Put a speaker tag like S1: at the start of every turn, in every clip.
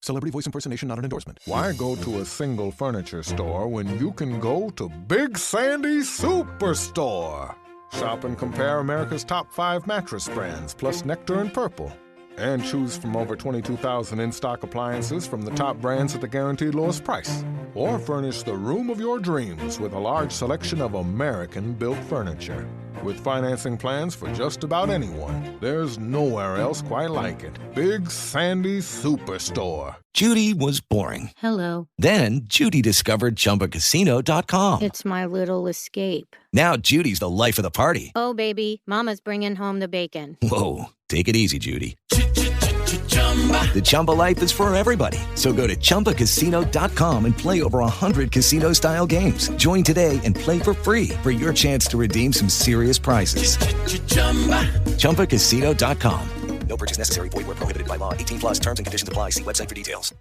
S1: Celebrity voice impersonation not an endorsement.
S2: Why go to a single furniture store when you can go to Big Sandy Superstore? Shop and compare America's top 5 mattress brands, plus Nectar and Purple. And choose from over 22,000 in-stock appliances from the top brands at the guaranteed lowest price. Or furnish the room of your dreams with a large selection of American-built furniture. With financing plans for just about anyone, there's nowhere else quite like it. Big Sandy Superstore.
S3: Judy was boring.
S4: Hello.
S3: Then Judy discovered ChumbaCasino.com.
S4: It's my little escape.
S3: Now Judy's the life of the party.
S4: Oh, baby, mama's bringing home the bacon.
S3: Whoa, take it easy, Judy. The Chumba life is for everybody. So go to ChumbaCasino.com and play over 100 casino-style games. Join today and play for free for your chance to redeem some serious prizes. ChumbaCasino.com. No purchase necessary. Void where prohibited by law. 18 plus terms and conditions apply. See website for details.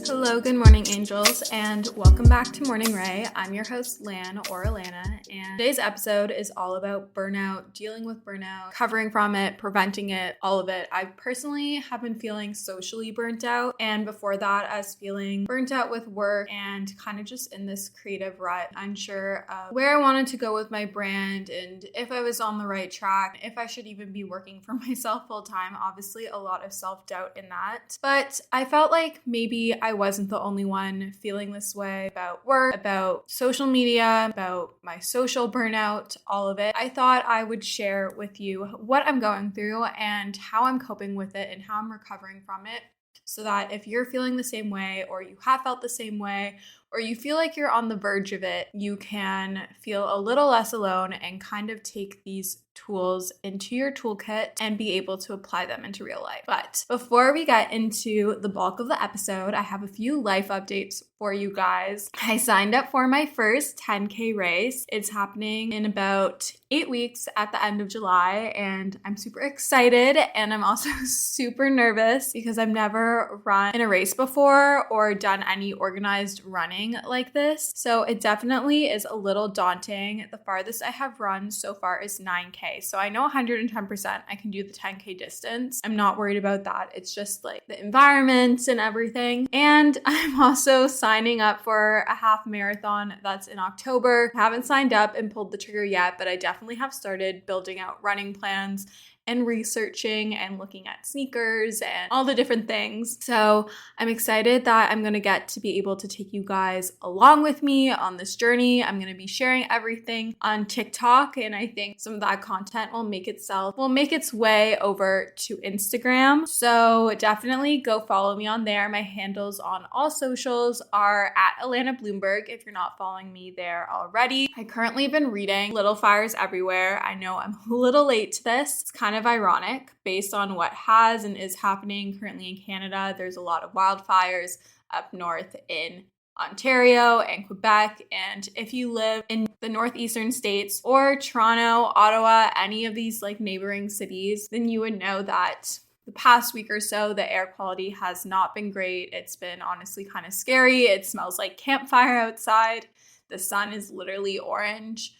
S5: Hello, good morning, angels, and welcome back to Morning Ray. I'm your host, Lan, or Alana, and today's episode is all about burnout, dealing with burnout, recovering from it, preventing it, all of it. I personally have been feeling socially burnt out, and before that, I was feeling burnt out with work and kind of just in this creative rut, unsure of where I wanted to go with my brand and if I was on the right track, if I should even be working for myself full time. Obviously, a lot of self-doubt in that, but I felt like maybe I wasn't the only one feeling this way about work, about social media, about my social burnout, all of it. I thought I would share with you what I'm going through and how I'm coping with it and how I'm recovering from it, so that if you're feeling the same way, or you have felt the same way, or you feel like you're on the verge of it, you can feel a little less alone and kind of take these tools into your toolkit and be able to apply them into real life. But before we get into the bulk of the episode, I have a few life updates for you guys. I signed up for my first 10K race. It's happening in about 8 weeks at the end of July, and I'm super excited, and I'm also super nervous because I've never run in a race before or done any organized running like this. So it definitely is a little daunting. The farthest I have run so far is 9K. So I know 110% I can do the 10K distance. I'm not worried about that. It's just like the environment and everything. And I'm also signing up for a half marathon that's in October. I haven't signed up and pulled the trigger yet, but I definitely have started building out running plans and researching and looking at sneakers and all the different things. So I'm excited that I'm gonna get to be able to take you guys along with me on this journey. I'm gonna be sharing everything on TikTok, and I think some of that content will make its way over to Instagram. So definitely go follow me on there. My handles on all socials are at Alana Bloomberg if you're not following me there already. I currently have been reading Little Fires Everywhere. I know I'm a little late to this. It's kind of ironic based on what has and is happening currently in Canada. There's a lot of wildfires up north in Ontario and Quebec, and if you live in the northeastern states or Toronto, Ottawa, any of these like neighboring cities, then you would know that the past week or so, the air quality has not been great. It's been honestly kind of scary. It smells like campfire outside. The sun is literally orange.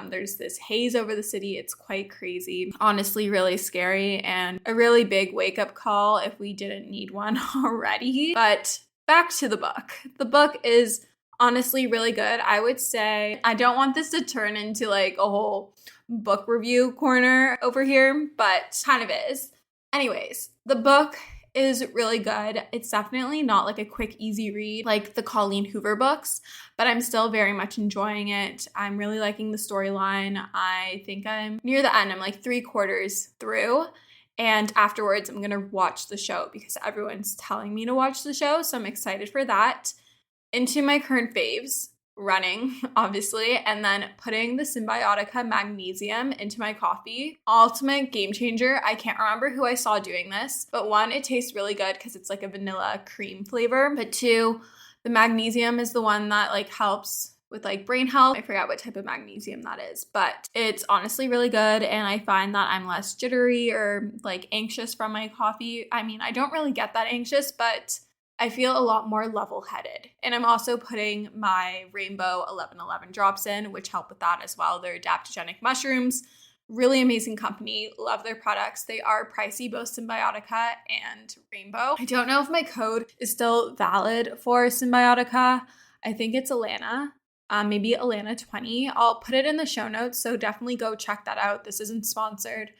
S5: There's this haze over the city. It's quite crazy. Honestly, really scary and a really big wake-up call if we didn't need one already. But back to the book. The book is honestly really good. I would say I don't want this to turn into like a whole book review corner over here, but kind of is. Anyways, the book is really good. It's definitely not like a quick, easy read like the Colleen Hoover books, but I'm still very much enjoying it. I'm really liking the storyline. I think I'm near the end. I'm like 3/4 through. And afterwards, I'm going to watch the show because everyone's telling me to watch the show. So I'm excited for that. Into my current faves. Running, obviously, and then putting the Symbiotica magnesium into my coffee. Ultimate game changer. I can't remember who I saw doing this, but one, it tastes really good because it's like a vanilla cream flavor, but two, the magnesium is the one that like helps with like brain health. I forgot what type of magnesium that is, but it's honestly really good, and I find that I'm less jittery or like anxious from my coffee. I mean, I don't really get that anxious, but I feel a lot more level-headed. And I'm also putting my Rainbow 1111 drops in, which help with that as well. They're adaptogenic mushrooms. Really amazing company. Love their products. They are pricey, both Symbiotica and Rainbow. I don't know if my code is still valid for Symbiotica. I think it's Alana. Maybe Alana20. I'll put it in the show notes, so definitely go check that out. This isn't sponsored.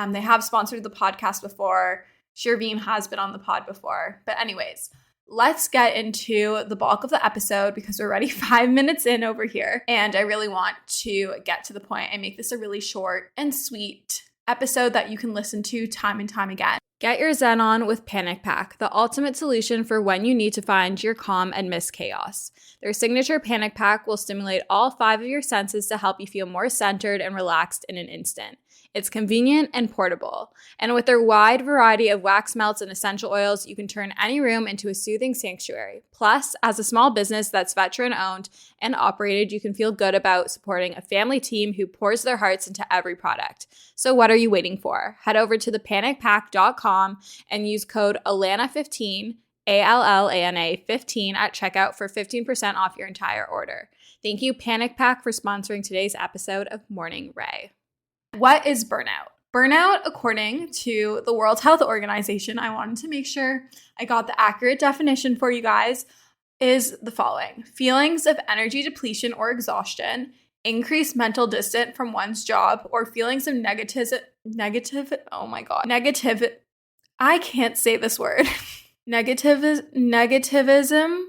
S5: They have sponsored the podcast before. Shirveen has been on the pod before. But anyways, let's get into the bulk of the episode because we're already 5 minutes in over here. And I really want to get to the point and make this a really short and sweet episode that you can listen to time and time again. Get your zen on with Panic Pack, the ultimate solution for when you need to find your calm and miss chaos. Their signature Panic Pack will stimulate all 5 of your senses to help you feel more centered and relaxed in an instant. It's convenient and portable. And with their wide variety of wax melts and essential oils, you can turn any room into a soothing sanctuary. Plus, as a small business that's veteran-owned and operated, you can feel good about supporting a family team who pours their hearts into every product. So what are you waiting for? Head over to thepanicpack.com and use code ALANA15, ALLANA 15 at checkout for 15% off your entire order. Thank you, Panic Pack, for sponsoring today's episode of Morning Ray. What is burnout? Burnout, according to the World Health Organization, I wanted to make sure I got the accurate definition for you guys, is the following: feelings of energy depletion or exhaustion, increased mental distance from one's job, or feelings of I can't say this word. Negativism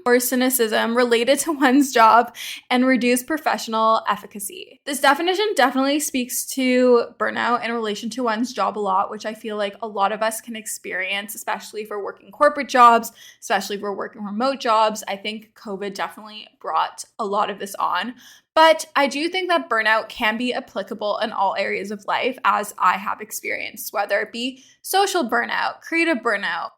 S5: or cynicism related to one's job and reduced professional efficacy. This definition definitely speaks to burnout in relation to one's job a lot, which I feel like a lot of us can experience, especially if we're working corporate jobs, especially if we're working remote jobs. I think COVID definitely brought a lot of this on. But I do think that burnout can be applicable in all areas of life, as I have experienced, whether it be social burnout, creative burnout,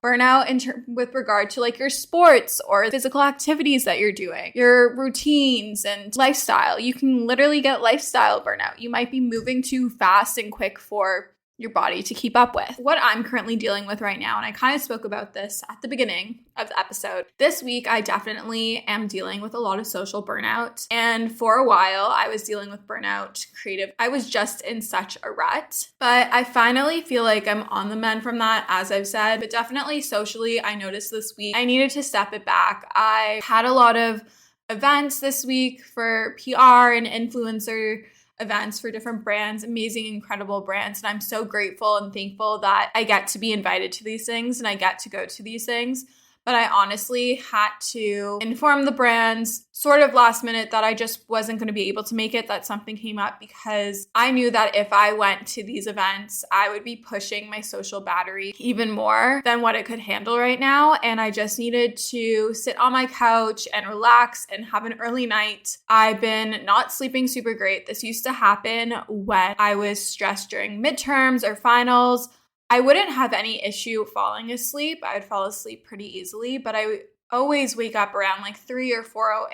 S5: with regard to like your sports or physical activities that you're doing, your routines and lifestyle. You can literally get lifestyle burnout. You might be moving too fast and quick for your body to keep up with. What I'm currently dealing with right now, and I kind of spoke about this at the beginning of the episode, this week I definitely am dealing with a lot of social burnout. And for a while I was dealing with burnout creative. I was just in such a rut, but I finally feel like I'm on the mend from that, as I've said. But definitely socially, I noticed this week I needed to step it back. I had a lot of events this week for PR and influencer events for different brands, amazing, incredible brands. And I'm so grateful and thankful that I get to be invited to these things and I get to go to these things. But I honestly had to inform the brands sort of last minute that I just wasn't going to be able to make it, that something came up, because I knew that if I went to these events, I would be pushing my social battery even more than what it could handle right now. And I just needed to sit on my couch and relax and have an early night. I've been not sleeping super great. This used to happen when I was stressed during midterms or finals. I wouldn't have any issue falling asleep. I would fall asleep pretty easily, but I would always wake up around like 3 or 4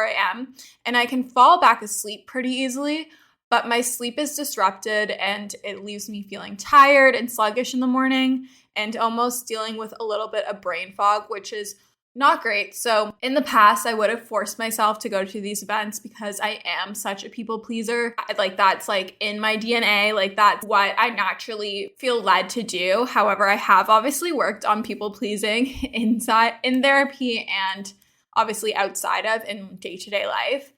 S5: a.m. and I can fall back asleep pretty easily, but my sleep is disrupted and it leaves me feeling tired and sluggish in the morning and almost dealing with a little bit of brain fog, which is not great. So in the past, I would have forced myself to go to these events because I am such a people pleaser. That's like in my DNA. Like that's what I naturally feel led to do. However, I have obviously worked on people pleasing in therapy and obviously outside of in day-to-day life.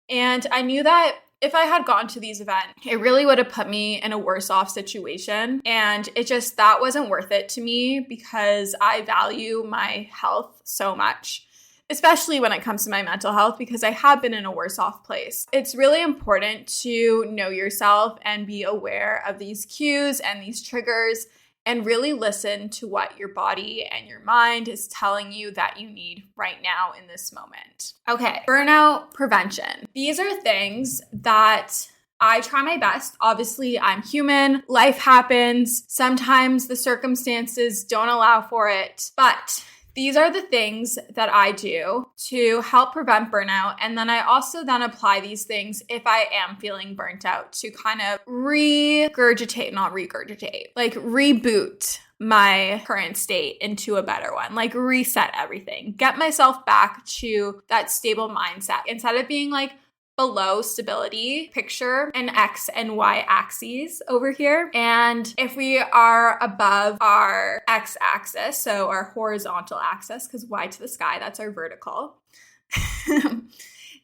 S5: And I knew that if I had gone to these events, it really would have put me in a worse off situation. And that wasn't worth it to me because I value my health so much, especially when it comes to my mental health, because I have been in a worse off place. It's really important to know yourself and be aware of these cues and these triggers and really listen to what your body and your mind is telling you that you need right now in this moment. Okay, burnout prevention. These are things that I try my best. Obviously, I'm human. Life happens. Sometimes the circumstances don't allow for it, but these are the things that I do to help prevent burnout. And then I also then apply these things if I am feeling burnt out to kind of reboot my current state into a better one, like reset everything, get myself back to that stable mindset instead of being like below stability, picture an X and Y axes over here. And if we are above our X axis, so our horizontal axis, because Y to the sky, that's our vertical.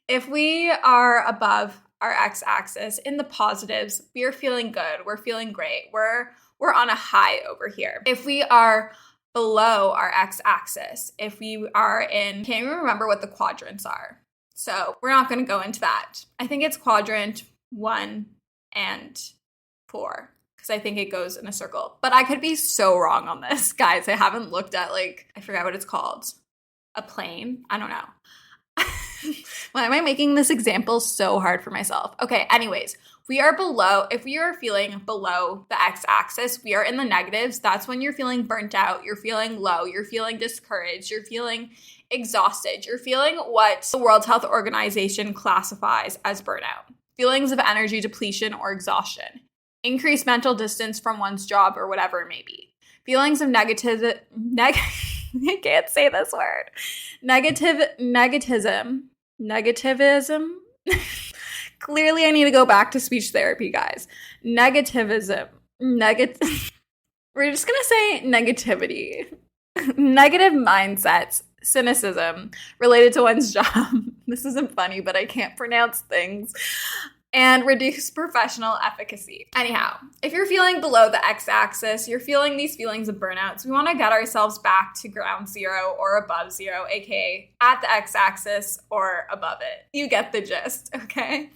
S5: If we are above our X axis in the positives, we are feeling good. We're feeling great. We're on a high over here. If we are below our X axis, if we are in, can't even remember what the quadrants are. So we're not going to go into that. I think it's quadrant 1 and 4 because I think it goes in a circle. But I could be so wrong on this, guys. I haven't looked at I forgot what it's called. A plane? I don't know. Why am I making this example so hard for myself? Okay, anyways, if we are feeling below the x-axis, we are in the negatives. That's when you're feeling burnt out, you're feeling low, you're feeling discouraged, you're feeling exhausted, you're feeling what the World Health Organization classifies as burnout. Feelings of energy depletion or exhaustion. Increased mental distance from one's job or whatever it may be. Feelings of I can't say this word. Negativism. Clearly, I need to go back to speech therapy, guys. Negativism. We're just going to say negativity. Negative mindsets. Cynicism related to one's job. This isn't funny, but I can't pronounce things. And reduce professional efficacy. Anyhow, if you're feeling below the x-axis, you're feeling these feelings of burnouts, we want to get ourselves back to ground zero or above zero, aka at the x-axis or above it. You get the gist, okay?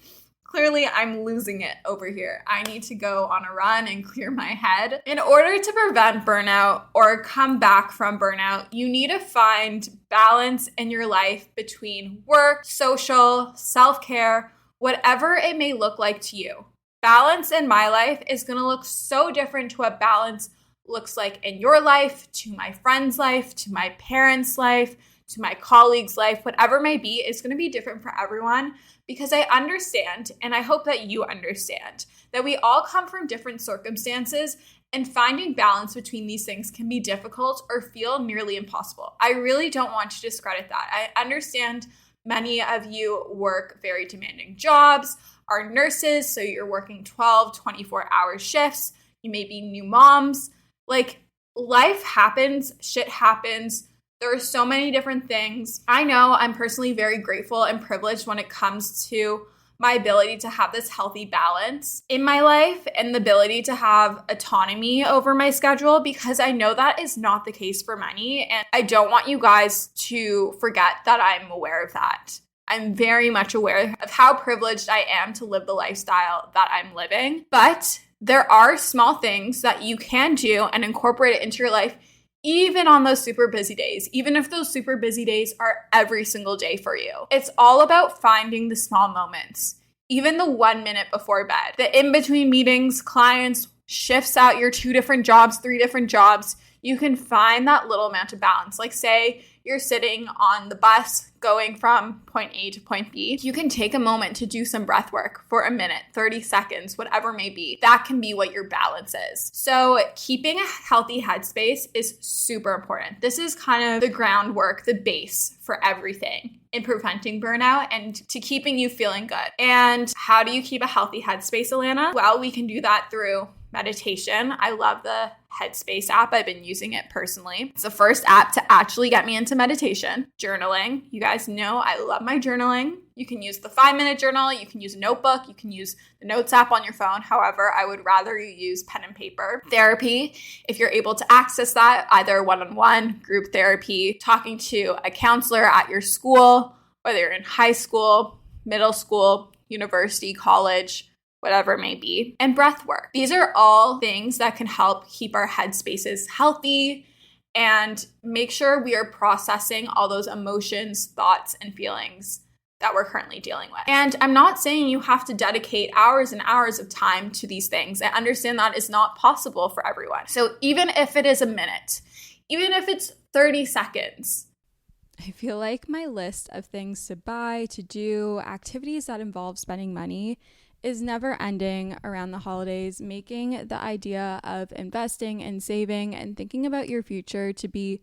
S5: Clearly, I'm losing it over here. I need to go on a run and clear my head. In order to prevent burnout or come back from burnout, you need to find balance in your life between work, social, self-care, whatever it may look like to you. Balance in my life is going to look so different to what balance looks like in your life, to my friend's life, to my parents' life, to my colleagues' life, whatever it may be, is going to be different for everyone because I understand, and I hope that you understand, that we all come from different circumstances and finding balance between these things can be difficult or feel nearly impossible. I really don't want to discredit that. I understand many of you work very demanding jobs, are nurses, so you're working 12, 24-hour shifts. You may be new moms. Life happens, shit happens. There are so many different things. I know I'm personally very grateful and privileged when it comes to my ability to have this healthy balance in my life and the ability to have autonomy over my schedule because I know that is not the case for many. And I don't want you guys to forget that I'm aware of that. I'm very much aware of how privileged I am to live the lifestyle that I'm living. But there are small things that you can do and incorporate it into your life even on those super busy days, even if those super busy days are every single day for you. It's all about finding the small moments, even the 1 minute before bed, the in-between meetings, clients, shifts out your 2 different jobs, 3 different jobs. You can find that little amount of balance. Like say you're sitting on the bus going from point A to point B. You can take a moment to do some breath work for a minute, 30 seconds, whatever may be. That can be what your balance is. So keeping a healthy headspace is super important. This is kind of the groundwork, the base for everything in preventing burnout and to keeping you feeling good. And how do you keep a healthy headspace, Alana? Well, we can do that through meditation. I love the Headspace app. I've been using it personally. It's the first app to actually get me into meditation. Journaling. You guys know I love my journaling. You can use the 5-minute journal. You can use a notebook. You can use the Notes app on your phone. However, I would rather you use pen and paper. Therapy, if you're able to access that, either one-on-one, group therapy, talking to a counselor at your school, whether you're in high school, middle school, university, college, whatever it may be, and breath work. These are all things that can help keep our headspaces healthy and make sure we are processing all those emotions, thoughts, and feelings that we're currently dealing with. And I'm not saying you have to dedicate hours and hours of time to these things. I understand that is not possible for everyone. So even if it is a minute, even if it's 30 seconds,
S1: I feel like my list of things to buy, to do, activities that involve spending money is never ending around the holidays, making the idea of investing and saving and thinking about your future to be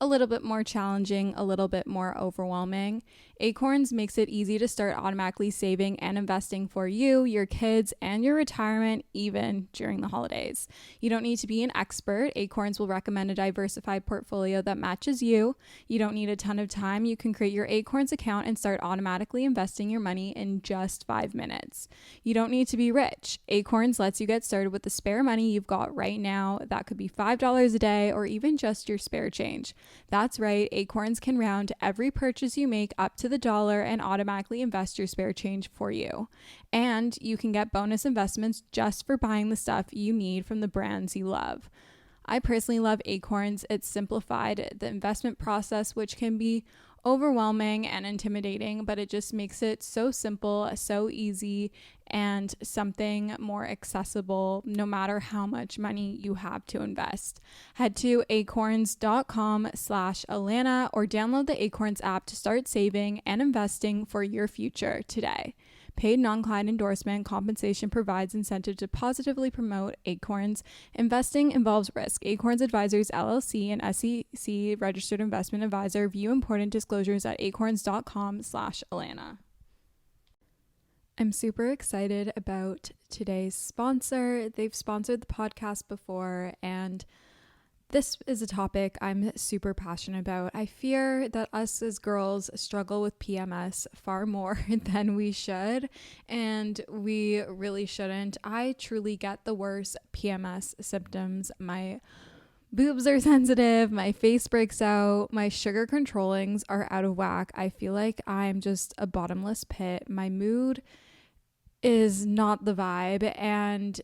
S1: a little bit more challenging, a little bit more overwhelming. Acorns makes it easy to start automatically saving and investing for you, your kids, and your retirement, even during the holidays. You don't need to be an expert. Acorns will recommend a diversified portfolio that matches you. You don't need a ton of time. You can create your Acorns account and start automatically investing your money in just 5 minutes. You don't need to be rich. Acorns lets you get started with the spare money you've got right now. That could be $5 a day or even just your spare change. That's right. Acorns can round every purchase you make up to the dollar and automatically invest your spare change for you. And you can get bonus investments just for buying the stuff you need from the brands you love. I personally love Acorns. It's simplified the investment process, which can be overwhelming and intimidating, but it just makes it so simple, so easy, and something more accessible no matter how much money you have to invest. Head to acorns.com/Alana or download the Acorns app to start saving and investing for your future today. Paid non-client endorsement. Compensation provides incentive to positively promote Acorns. Investing involves risk. Acorns Advisors LLC, an SEC registered investment advisor. View important disclosures at acorns.com/Alana. I'm super excited about today's sponsor. They've sponsored the podcast before, and this is a topic I'm super passionate about. I fear that us as girls struggle with PMS far more than we should, and we really shouldn't. I truly get the worst PMS symptoms. My boobs are sensitive, my face breaks out, my sugar controllings are out of whack. I feel like I'm just a bottomless pit. My mood is not the vibe, and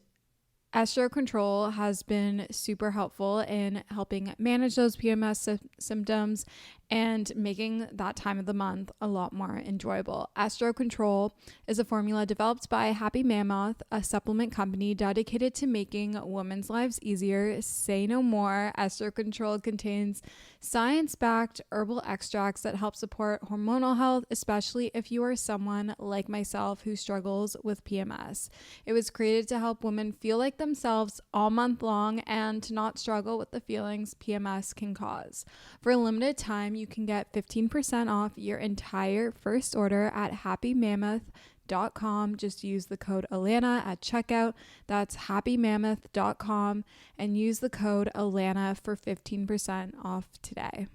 S1: Estro Control has been super helpful in helping manage those PMS symptoms and making that time of the month a lot more enjoyable. Estro Control is a formula developed by Happy Mammoth, a supplement company dedicated to making women's lives easier. Say no more. Estro Control contains science-backed herbal extracts that help support hormonal health, especially if you are someone like myself who struggles with PMS. It was created to help women feel like themselves all month long and to not struggle with the feelings PMS can cause. For a limited time, you can get 15% off your entire first order at happymammoth.com. Just use the code Alana at checkout. That's happymammoth.com and use the code Alana for 15% off today.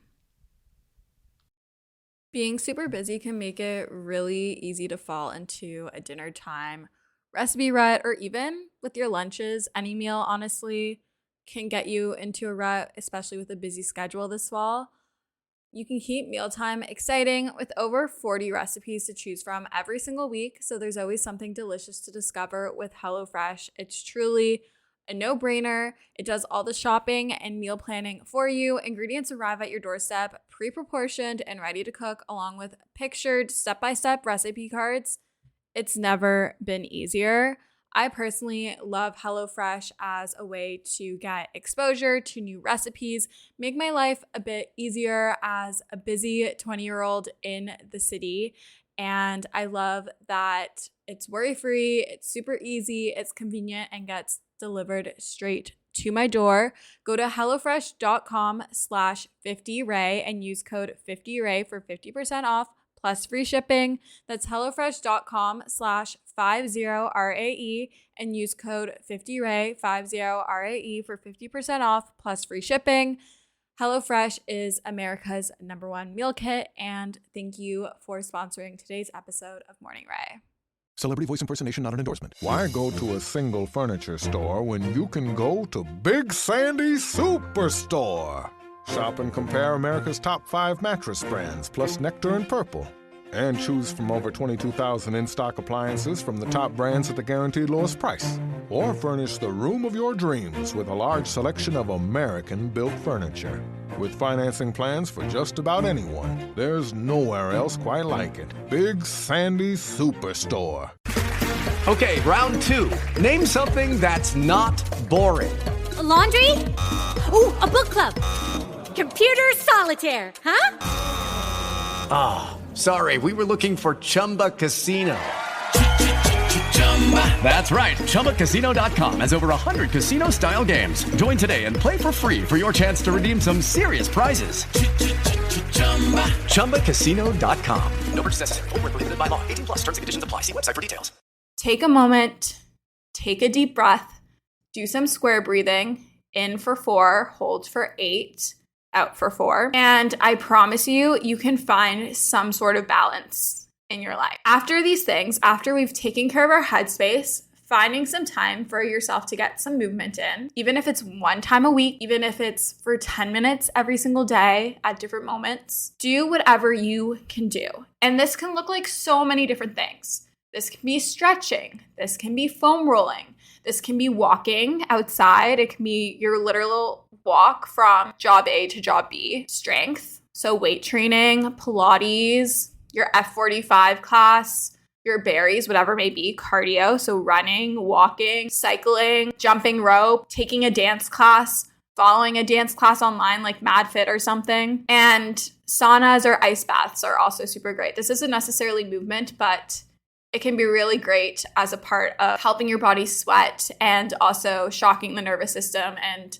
S1: Being super busy can make it really easy to fall into a dinner time recipe rut, or even with your lunches. Any meal, honestly, can get you into a rut, especially with a busy schedule this fall. You can keep mealtime exciting with over 40 recipes to choose from every single week, so there's always something delicious to discover with HelloFresh. It's truly a no-brainer. It does all the shopping and meal planning for you. Ingredients arrive at your doorstep, pre-proportioned and ready to cook, along with pictured step-by-step recipe cards. It's never been easier. I personally love HelloFresh as a way to get exposure to new recipes, make my life a bit easier as a busy 20-year-old in the city. And I love that it's worry-free, it's super easy, it's convenient, and gets delivered straight to my door. Go to hellofresh.com/50ray and use code 50ray for 50% off plus free shipping. That's hellofresh.com/50RAE and use code 50ray 50RAE for 50% off plus free shipping. HelloFresh is America's #1 meal kit, and thank you for sponsoring today's episode of Morning Ray.
S3: Celebrity voice impersonation not an endorsement.
S2: Why go to a single furniture store when you can go to Big Sandy Superstore? Shop and compare America's top 5 mattress brands, plus Nectar and Purple. And choose from over 22,000 in-stock appliances from the top brands at the guaranteed lowest price. Or furnish the room of your dreams with a large selection of American-built furniture. With financing plans for just about anyone, there's nowhere else quite like it. Big Sandy Superstore.
S6: Okay, round 2. Name something that's not boring.
S4: A laundry? Ooh, a book club. Computer solitaire, huh?
S6: Ah, sorry, we were looking for Chumba Casino. That's right, ChumbaCasino.com has over 100 casino-style games. Join today and play for free for your chance to redeem some serious prizes. ChumbaCasino.com. No purchase necessary. Void where prohibited by law. 18 plus terms and conditions apply. See website for details.
S5: Take a moment, take a deep breath, do some square breathing. In for 4, hold for 8, out for 4. And I promise you, you can find some sort of balance in your life. After these things, after we've taken care of our headspace, finding some time for yourself to get some movement in, even if it's one time a week, even if it's for 10 minutes every single day at different moments, do whatever you can do. And this can look like so many different things. This can be stretching. This can be foam rolling. This can be walking outside. It can be your literal walk from job A to job B. Strength, so weight training, Pilates, your F45 class, your berries, whatever it may be, cardio, so running, walking, cycling, jumping rope, taking a dance class, following a dance class online like MadFit or something. And saunas or ice baths are also super great. This isn't necessarily movement, but it can be really great as a part of helping your body sweat and also shocking the nervous system and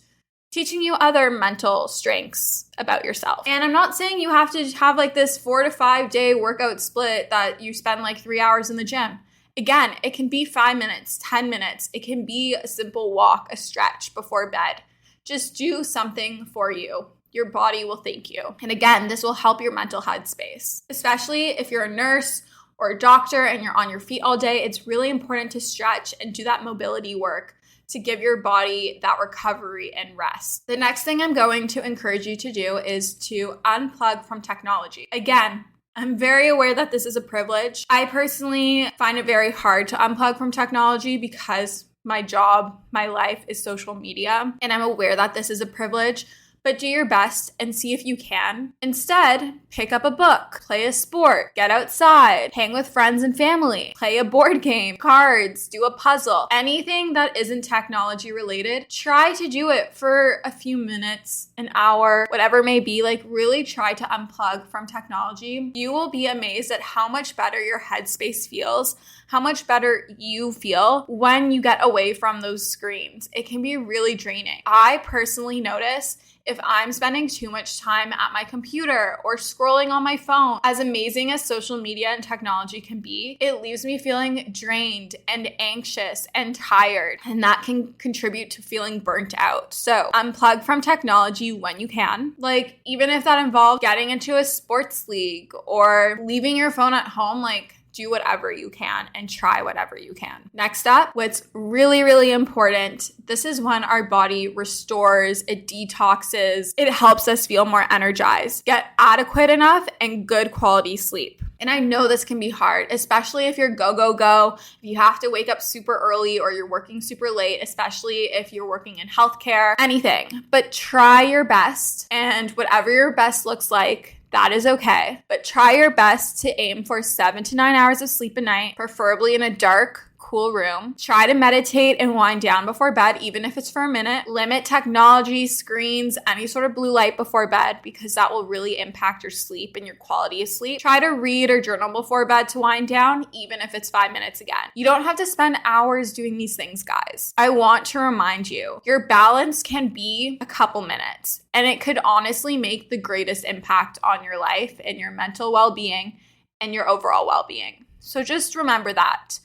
S5: teaching you other mental strengths about yourself. And I'm not saying you have to have like this 4 to 5 day workout split that you spend like 3 hours in the gym. Again, it can be 5 minutes, 10 minutes. It can be a simple walk, a stretch before bed. Just do something for you. Your body will thank you. And again, this will help your mental headspace, especially if you're a nurse or a doctor and you're on your feet all day. It's really important to stretch and do that mobility work to give your body that recovery and rest. The next thing I'm going to encourage you to do is to unplug from technology. Again, I'm very aware that this is a privilege. I personally find it very hard to unplug from technology because my job, my life is social media, and I'm aware that this is a privilege. But do your best and see if you can. Instead, pick up a book, play a sport, get outside, hang with friends and family, play a board game, cards, do a puzzle. Anything that isn't technology related, try to do it for a few minutes, an hour, whatever it may be. Like, really try to unplug from technology. You will be amazed at how much better your headspace feels, how much better you feel when you get away from those screens. It can be really draining. I personally notice if I'm spending too much time at my computer or scrolling on my phone, as amazing as social media and technology can be, it leaves me feeling drained and anxious and tired, and that can contribute to feeling burnt out. So unplug from technology when you can. Like, even if that involves getting into a sports league or leaving your phone at home, like, do whatever you can and try whatever you can. Next up, what's really, really important, this is when our body restores, it detoxes, it helps us feel more energized. Get adequate enough and good quality sleep. And I know this can be hard, especially if you're go, go, go, if you have to wake up super early or you're working super late, especially if you're working in healthcare, anything. But try your best, and whatever your best looks like, that is okay. But try your best to aim for 7 to 9 hours of sleep a night, preferably in a dark, cool room. Try to meditate and wind down before bed, even if it's for a minute. Limit technology, screens, any sort of blue light before bed, because that will really impact your sleep and your quality of sleep. Try to read or journal before bed to wind down, even if it's 5 minutes again. You don't have to spend hours doing these things, guys. I want to remind you, your balance can be a couple minutes, and it could honestly make the greatest impact on your life and your mental well-being and your overall well-being. So just remember that.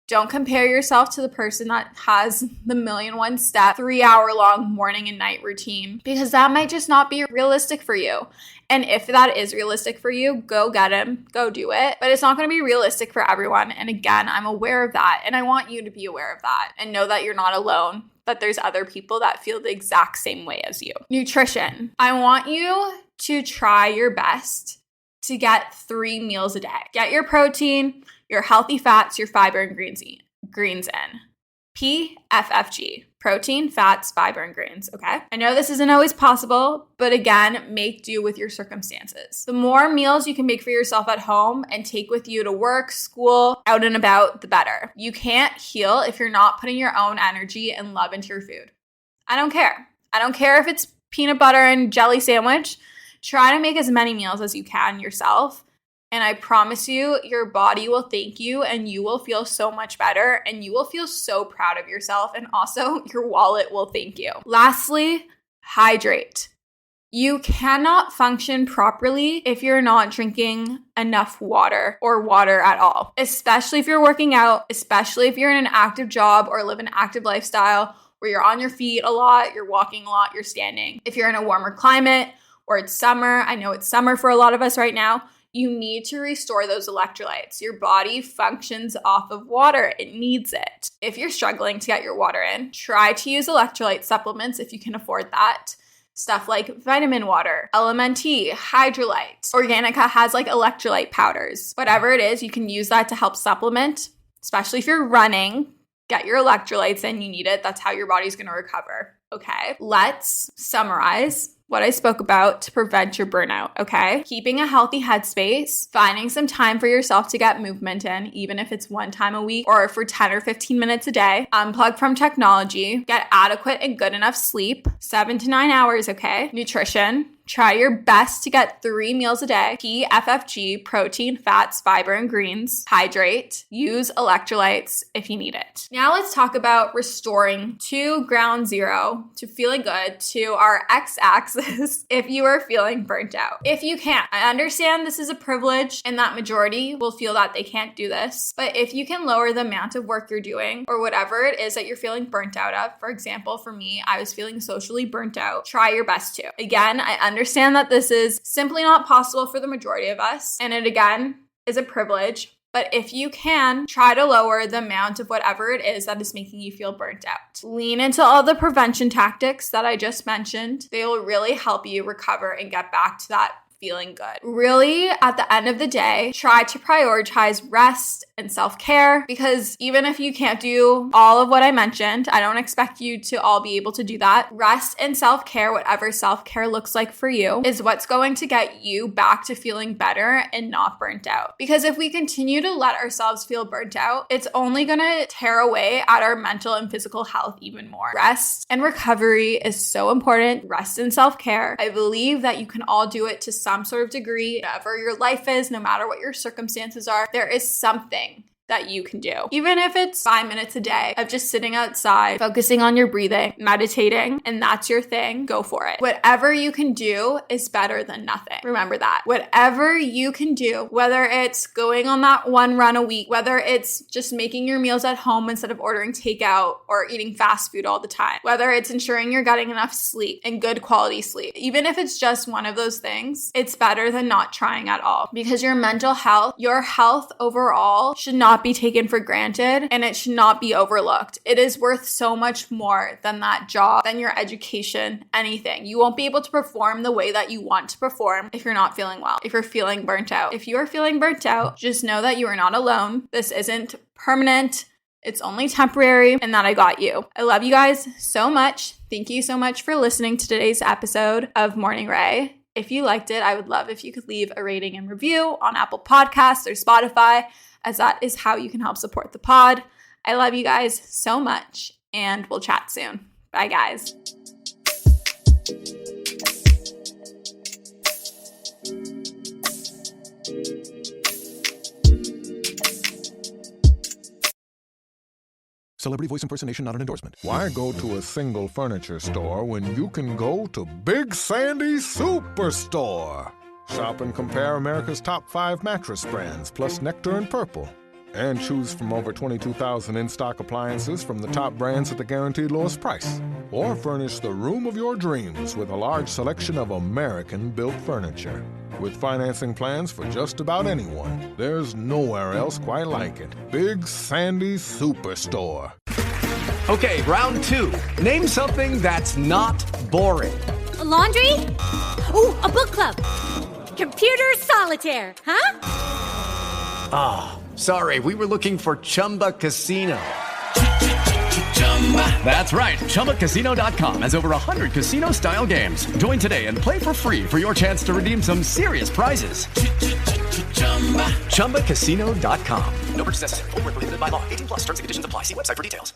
S5: Don't compare yourself to the person that has the 1,000,001 step, 3-hour-long morning and night routine, because that might just not be realistic for you. And if that is realistic for you, go get him, go do it. But it's not going to be realistic for everyone. And again, I'm aware of that. And I want you to be aware of that and know that you're not alone, that there's other people that feel the exact same way as you. Nutrition. I want you to try your best to get 3 meals a day. Get your protein, your healthy fats, your fiber, and greens in. PFFG. Protein, fats, fiber, and greens, okay? I know this isn't always possible, but again, make do with your circumstances. The more meals you can make for yourself at home and take with you to work, school, out and about, the better. You can't heal if you're not putting your own energy and love into your food. I don't care. I don't care if it's peanut butter and jelly sandwich. Try to make as many meals as you can yourself. And I promise you, your body will thank you and you will feel so much better and you will feel so proud of yourself, and also your wallet will thank you. Lastly, hydrate. You cannot function properly if you're not drinking enough water or water at all, especially if you're working out, especially if you're in an active job or live an active lifestyle where you're on your feet a lot, you're walking a lot, you're standing. If you're in a warmer climate or it's summer, I know it's summer for a lot of us right now, you need to restore those electrolytes. Your body functions off of water. It needs it. If you're struggling to get your water in, try to use electrolyte supplements if you can afford that. Stuff like vitamin water, LMNT, Hydrolyte. Organica has like electrolyte powders. Whatever it is, you can use that to help supplement, especially if you're running. Get your electrolytes in, you need it. That's how your body's gonna recover, okay? Let's summarize what I spoke about to prevent your burnout, okay? Keeping a healthy headspace, finding some time for yourself to get movement in, even if it's one time a week or for 10 or 15 minutes a day. Unplug from technology, get adequate and good enough sleep, 7 to 9 hours, okay? Nutrition. Try your best to get 3 meals a day. PFFG, protein, fats, fiber, and greens. Hydrate. Use electrolytes if you need it. Now let's talk about restoring to ground zero, to feeling good, to our x-axis if you are feeling burnt out. If you can't, I understand this is a privilege and that majority will feel that they can't do this. But if you can lower the amount of work you're doing or whatever it is that you're feeling burnt out of, for example, for me, I was feeling socially burnt out, try your best to. Again, I understand that this is simply not possible for the majority of us, and it again is a privilege, but if you can, try to lower the amount of whatever it is that is making you feel burnt out. Lean into all the prevention tactics that I just mentioned. They will really help you recover and get back to that feeling good. Really, at the end of the day, try to prioritize rest and self-care, because even if you can't do all of what I mentioned, I don't expect you to all be able to do that. Rest and self-care, whatever self-care looks like for you, is what's going to get you back to feeling better and not burnt out. Because if we continue to let ourselves feel burnt out, it's only going to tear away at our mental and physical health even more. Rest and recovery is so important. Rest and self-care. I believe that you can all do it to some sort of degree. Whatever your life is, no matter what your circumstances are, there is something that you can do. Even if it's 5 minutes a day of just sitting outside, focusing on your breathing, meditating, and that's your thing, go for it. Whatever you can do is better than nothing. Remember that. Whatever you can do, whether it's going on that one run a week, whether it's just making your meals at home instead of ordering takeout or eating fast food all the time, whether it's ensuring you're getting enough sleep and good quality sleep, even if it's just one of those things, it's better than not trying at all, because your mental health, your health overall should not be taken for granted, and it should not be overlooked. It is worth so much more than that job, than your education, anything. You won't be able to perform the way that you want to perform if you're not feeling well, if you're feeling burnt out. If you are feeling burnt out, just know that you are not alone. This isn't permanent. It's only temporary, and that I got you. I love you guys so much. Thank you so much for listening to today's episode of Morning Ray. If you liked it, I would love if you could leave a rating and review on Apple Podcasts or Spotify, as that is how you can help support the pod. I love you guys so much, and we'll chat soon. Bye, guys.
S3: Celebrity voice impersonation not an endorsement.
S2: Why go to a single furniture store when you can go to Big Sandy Superstore? Shop and compare America's top 5 mattress brands, plus Nectar and Purple. And choose from over 22,000 in-stock appliances from the top brands at the guaranteed lowest price. Or furnish the room of your dreams with a large selection of American-built furniture. With financing plans for just about anyone, there's nowhere else quite like it. Big Sandy Superstore.
S6: Okay, round 2. Name something that's not boring.
S4: A laundry? Ooh, a book club. Computer solitaire, huh?
S6: Sorry, we were looking for Chumba Casino. That's right. ChumbaCasino.com has over 100 casino-style games. Join today and play for free for your chance to redeem some serious prizes. ChumbaCasino.com. No purchase necessary. Void where prohibited by law. 18+ terms and conditions apply. See website for details.